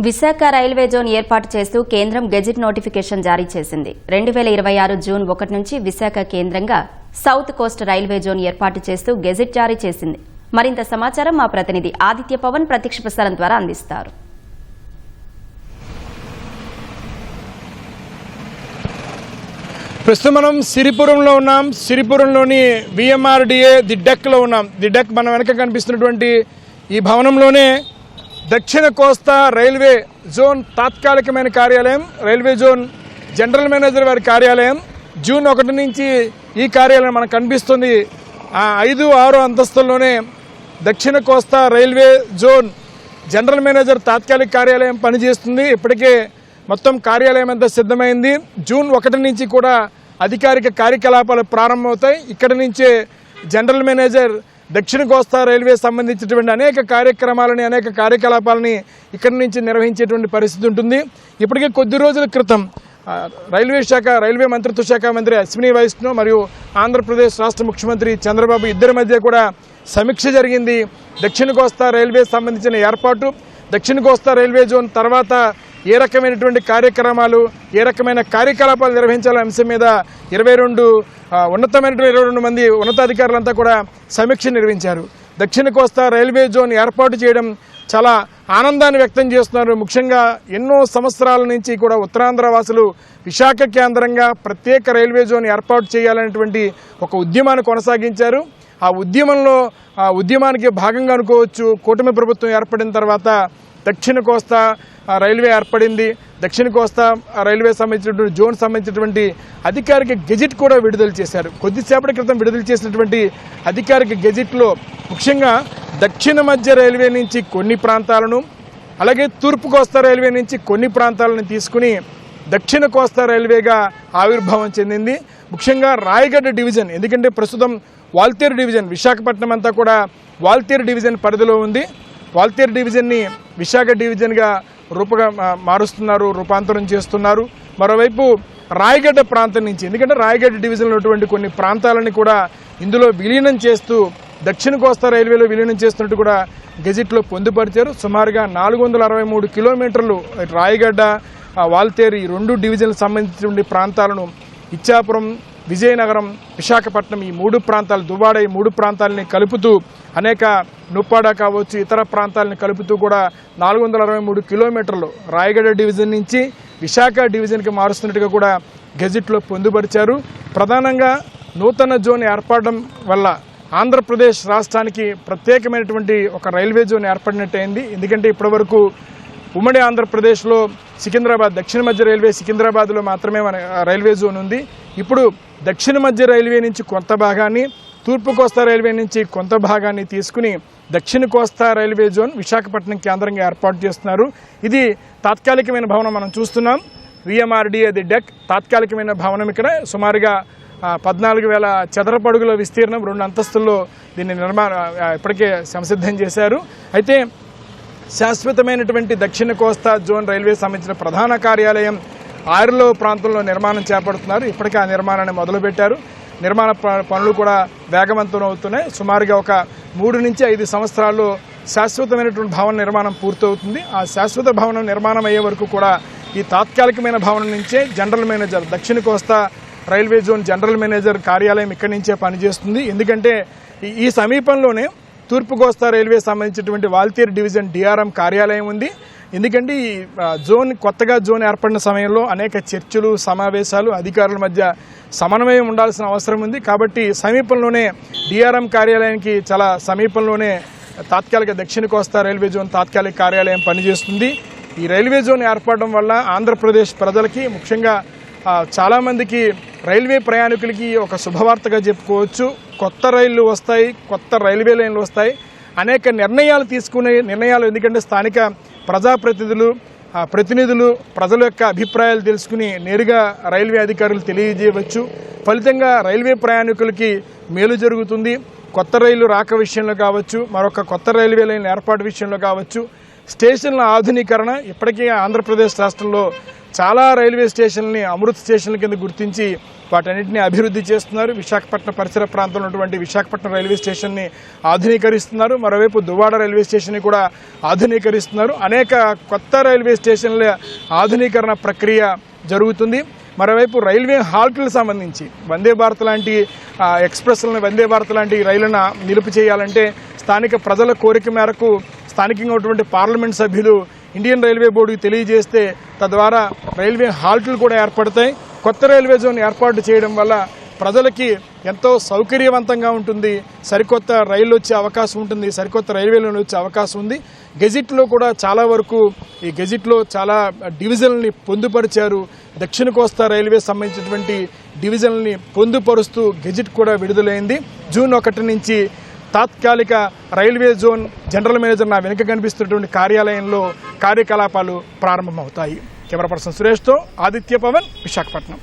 Visakha railway zone ఏర్పాటు చేస్తూ కేంద్రం గెజిట్ నోటిఫికేషన్ జారీ చేసింది. 2026 జూన్ 1 నుంచి విశాఖ కేంద్రంగా సౌత్ కోస్ట్ రైల్వే జోన్ ఏర్పాటు చేస్తూ గెజిట్ జారీ చేసింది. మరింత సమాచారం మా ప్రతినిధి ఆదిత్య పవన్ ప్రత్యక్ష ప్రసారం ద్వారా అందిస్తారు. ప్రస్తుతం మనం సిరిపురంలో ఉన్నాం. సిరిపురంలోని VMRDA ది డెక్లో ఉన్నాం. ది డెక్ మన వెనక కనిపిస్తున్నటువంటి ఈ భవనంలోనే దక్షిణ కోస్తా రైల్వే జోన్ తాత్కాలికమైన కార్యాలయం, రైల్వే జోన్ జనరల్ మేనేజర్ వారి కార్యాలయం. జూన్ 1 నుంచి ఈ కార్యాలయం మనకు కనిపిస్తుంది. 5-6 అంతస్తుల్లోనే దక్షిణ కోస్తా రైల్వే జోన్ జనరల్ మేనేజర్ తాత్కాలిక కార్యాలయం పనిచేస్తుంది. ఇప్పటికే మొత్తం కార్యాలయం అంతా సిద్ధమైంది. జూన్ 1 నుంచి కూడా అధికారిక కార్యకలాపాలు ప్రారంభమవుతాయి. ఇక్కడి నుంచే జనరల్ మేనేజర్ దక్షిణ కోస్తా రైల్వే సంబంధించినటువంటి అనేక కార్యక్రమాలని, అనేక కార్యకలాపాలని ఇక్కడి నుంచి నిర్వహించేటువంటి పరిస్థితి ఉంటుంది. ఇప్పటికే కొద్ది రోజుల క్రితం రైల్వే మంత్రిత్వ శాఖ మంత్రి అశ్విని వైష్ణవ్ మరియు ఆంధ్రప్రదేశ్ రాష్ట్ర ముఖ్యమంత్రి చంద్రబాబు ఇద్దరి మధ్య కూడా సమీక్ష జరిగింది. దక్షిణ కోస్తా రైల్వే సంబంధించిన ఏర్పాటు, దక్షిణ కోస్తా రైల్వే జోన్ తర్వాత ఏ రకమైనటువంటి కార్యక్రమాలు, ఏ రకమైన కార్యకలాపాలు నిర్వహించాలనే అంశం మీద 22 మంది ఉన్నతాధికారులంతా కూడా సమీక్ష నిర్వహించారు. దక్షిణ కోస్తా రైల్వే జోన్ ఏర్పాటు చేయడం చాలా ఆనందాన్ని వ్యక్తం చేస్తున్నారు. ముఖ్యంగా ఎన్నో సంవత్సరాల నుంచి కూడా ఉత్తరాంధ్ర వాసులు విశాఖ కేంద్రంగా ప్రత్యేక రైల్వే జోన్ ఏర్పాటు చేయాలనేటువంటి ఒక ఉద్యమాన్ని కొనసాగించారు. ఆ ఉద్యమానికి భాగంగా అనుకోవచ్చు, కూటమి ప్రభుత్వం ఏర్పడిన తర్వాత దక్షిణ కోస్తా రైల్వే ఏర్పడింది. దక్షిణ కోస్తా రైల్వే సంబంధించినటువంటి జోన్ సంబంధించినటువంటి అధికారిక గెజిట్ కూడా విడుదల చేశారు. కొద్దిసేపటి క్రితం విడుదల చేసినటువంటి అధికారిక గెజిట్లో ముఖ్యంగా దక్షిణ మధ్య రైల్వే నుంచి కొన్ని ప్రాంతాలను, అలాగే తూర్పు కోస్తా రైల్వే నుంచి కొన్ని ప్రాంతాలను తీసుకుని దక్షిణ కోస్తా రైల్వేగా ఆవిర్భావం చెందింది. ముఖ్యంగా రాయగడ్డ డివిజన్, ఎందుకంటే ప్రస్తుతం వాల్తేరు డివిజన్, విశాఖపట్నం అంతా కూడా వాల్తేరు డివిజన్ పరిధిలో ఉంది. వాల్తేరు డివిజన్ని విశాఖ డివిజన్గా మారుస్తున్నారు, రూపాంతరం చేస్తున్నారు. మరోవైపు రాయగడ్డ ప్రాంతం నుంచి, ఎందుకంటే రాయగడ్డ డివిజన్లో ఉన్నటువంటి కొన్ని ప్రాంతాలని కూడా ఇందులో విలీనం చేస్తూ దక్షిణ కోస్తా రైల్వేలో విలీనం చేస్తున్నట్టు కూడా గెజిట్లో పొందుపరిచారు. సుమారుగా 463 కిలోమీటర్లు రాయగడ్డ, వాల్తేరు ఈ 2 డివిజన్లకు సంబంధించినటువంటి ప్రాంతాలను ఇచ్చాపురం, విజయనగరం, విశాఖపట్నం ఈ 3 ప్రాంతాలు, దువ్వాడ ఈ 3 ప్రాంతాలని కలుపుతూ అనేక నుప్పాడ కావచ్చు ఇతర ప్రాంతాలను కలుపుతూ కూడా 463 కిలోమీటర్లు రాయగడ డివిజన్ నుంచి విశాఖ డివిజన్కి మారుస్తున్నట్టుగా కూడా గెజిట్లో పొందుపరిచారు. ప్రధానంగా నూతన జోన్ ఏర్పడడం వల్ల ఆంధ్రప్రదేశ్ రాష్ట్రానికి ప్రత్యేకమైనటువంటి ఒక రైల్వే జోన్ ఏర్పడినట్టయింది. ఎందుకంటే ఇప్పటివరకు ఉమ్మడి ఆంధ్రప్రదేశ్లో సికింద్రాబాద్, దక్షిణ మధ్య రైల్వే సికింద్రాబాద్లో మాత్రమే మన రైల్వే జోన్ ఉంది. ఇప్పుడు దక్షిణ మధ్య రైల్వే నుంచి కొంత భాగాన్ని, తూర్పు కోస్తా రైల్వే నుంచి కొంత భాగాన్ని తీసుకుని దక్షిణ కోస్తా రైల్వే జోన్ విశాఖపట్నం కేంద్రంగా ఏర్పాటు చేస్తున్నారు. ఇది తాత్కాలికమైన భవనం మనం చూస్తున్నాం. VMRDA ది డెక్ తాత్కాలికమైన భవనం. ఇక్కడ సుమారుగా 14,000 చదరపు అడుగుల విస్తీర్ణం, 2 అంతస్తుల్లో దీన్ని ఇప్పటికే సంసిద్ధం చేశారు. అయితే శాశ్వతమైనటువంటి దక్షిణ కోస్తా జోన్ రైల్వే సంబంధించిన ప్రధాన కార్యాలయం ఆర్లో ప్రాంతంలో నిర్మాణం చేపడుతున్నారు. ఇప్పటికే ఆ నిర్మాణాన్ని మొదలుపెట్టారు. నిర్మాణ పనులు కూడా వేగవంతం అవుతున్నాయి. సుమారుగా ఒక 3 నుంచి 5 సంవత్సరాల్లో శాశ్వతమైనటువంటి భవన నిర్మాణం పూర్తవుతుంది. ఆ శాశ్వత భవనం నిర్మాణం అయ్యే వరకు కూడా ఈ తాత్కాలికమైన భవనం నుంచే జనరల్ మేనేజర్, దక్షిణ కోస్తా రైల్వే జోన్ జనరల్ మేనేజర్ కార్యాలయం ఇక్కడి నుంచే పనిచేస్తుంది. ఎందుకంటే ఈ సమీపంలోనే తూర్పు కోస్తా రైల్వే సంబంధించినటువంటి వాల్తేరు డివిజన్ DRM కార్యాలయం ఉంది. ఎందుకంటే ఈ కొత్తగా జోన్ ఏర్పడిన సమయంలో అనేక చర్చలు, సమావేశాలు, అధికారుల మధ్య సమన్వయం ఉండాల్సిన అవసరం ఉంది. కాబట్టి సమీపంలోనే DRM కార్యాలయానికి చాలా సమీపంలోనే తాత్కాలిక దక్షిణ కోస్తా రైల్వే జోన్ తాత్కాలిక కార్యాలయం పనిచేస్తుంది. ఈ రైల్వే జోన్ ఏర్పడడం వల్ల ఆంధ్రప్రదేశ్ ప్రజలకి, ముఖ్యంగా చాలామందికి రైల్వే ప్రయాణికులకి ఒక శుభవార్తగా చెప్పుకోవచ్చు. కొత్త రైళ్లు వస్తాయి, కొత్త రైల్వే లైన్లు వస్తాయి, అనేక నిర్ణయాలు ఎందుకంటే స్థానిక ప్రతినిధులు ప్రజల యొక్క అభిప్రాయాలు తెలుసుకుని నేరుగా రైల్వే అధికారులు తెలియజేయవచ్చు. ఫలితంగా రైల్వే ప్రయాణికులకి మేలు జరుగుతుంది. కొత్త రైలు రాక విషయంలో కావచ్చు, మరొక కొత్త రైల్వే లైన్ ఏర్పాటు విషయంలో కావచ్చు, స్టేషన్ల ఆధునీకరణ. ఇప్పటికీ ఆంధ్రప్రదేశ్ రాష్ట్రంలో చాలా రైల్వే స్టేషన్లని అమృత్ స్టేషన్ల కింద గుర్తించి వాటన్నింటినీ అభివృద్ధి చేస్తున్నారు. విశాఖపట్నం పరిసర ప్రాంతంలో ఉన్నటువంటి విశాఖపట్నం రైల్వే స్టేషన్ని ఆధునీకరిస్తున్నారు. మరోవైపు దువ్వాడ రైల్వే స్టేషన్ని కూడా ఆధునీకరిస్తున్నారు. అనేక కొత్త రైల్వే స్టేషన్ల ఆధునీకరణ ప్రక్రియ జరుగుతుంది. మరోవైపు రైల్వే హాల్ట్లకు సంబంధించి వందే భారత్ లాంటి ఎక్స్ప్రెస్లను, వందే భారత్ లాంటి రైళ్లను నిలుపు చేయాలంటే స్థానిక ప్రజల కోరిక మేరకు స్థానికంగా ఉన్నటువంటి పార్లమెంట్ సభ్యులు ఇండియన్ రైల్వే బోర్డుకి తెలియజేస్తే తద్వారా రైల్వే హాల్ట్లు కూడా ఏర్పడతాయి. కొత్త రైల్వే జోన్ ఏర్పాటు చేయడం వల్ల ప్రజలకి ఎంతో సౌకర్యవంతంగా ఉంటుంది. సరికొత్త రైళ్లు వచ్చే అవకాశం ఉంటుంది, సరికొత్త రైల్వేలు వచ్చే అవకాశం ఉంది. గెజిట్లో కూడా చాలా వరకు ఈ గెజిట్లో చాలా డివిజన్లని పొందుపరిచారు. దక్షిణ కోస్తా రైల్వే సంబంధించినటువంటి డివిజన్లని పొందుపరుస్తూ గెజిట్ కూడా విడుదలైంది. జూన్ 1 నుంచి తాత్కాలిక రైల్వే జోన్ జనరల్ మేనేజర్ నా వెనుక కనిపిస్తున్నటువంటి కార్యాలయంలో కార్యకలాపాలు ప్రారంభమవుతాయి. కెమెరా పర్సన్ సురేష్తో ఆదిత్య పవన్, విశాఖపట్నం.